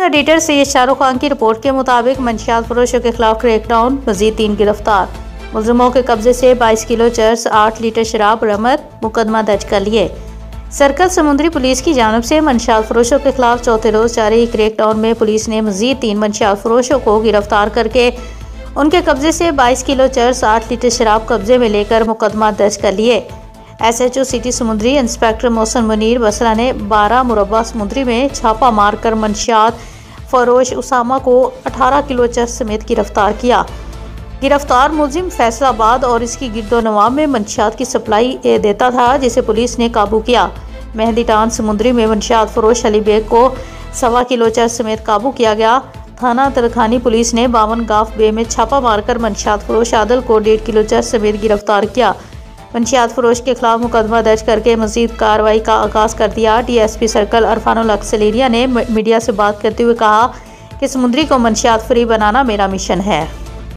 Managing editor Syed Shahrukh Khan की report के मुताबिक मंशियात फरोशों के खिलाफ क्रैकडाउन, मजीद 3 गिरफ्तार। मुलजिमों के कब्जे से 22 किलो चर्स, 8 लीटर शराब बरामद, मुकदमा दर्ज कर लिए। सर्कल समुद्री पुलिस की जानिब से मंशियात फरोशों के खिलाफ चौथे रोज जारी क्रैकडाउन में पुलिस ने मजीद 3 मंशियात फरोशों को गिरफ्तार करके उनके कब्जे से 22 किलो चर्स, 8 लीटर शराब कब्जे में लेकर मुकदमा दर्ज कर लिए। SHO सिटी समुद्री इंस्पेक्टर मोहसिन मुनीर बसरा ने 12 मुरब्बा समुद्री में छापा मारकर मंशियात फरोश उसामा को 18 किलो चर्स समेत गिरफ्तार किया। गिरफ्तार मुलजिम फैसलाबाद और इसकी गिरदोनवा में मंशियात की सप्लाई देता था, जिसे पुलिस ने काबू किया। मेहंदी टान समुद्री में मंशियात फरोश अली बेग को 1.25 किलो चर्स समेत काबू किया गया। थाना तरखानी पुलिस ने 52 गाफ बे में छापा मारकर मंशियात फरोश आदल को 1.5 किलो चर्स समेत गिरफ्तार किया। मंशियात फरोश के खिलाफ मुकदमा दर्ज करके मजीद कार्रवाई का आगाज़ कर दिया। DSP सर्कल अरफानुल हक सलेरिया ने मीडिया से बात करते हुए कहा कि समुद्री को मंशियात फ्री बनाना मेरा मिशन है।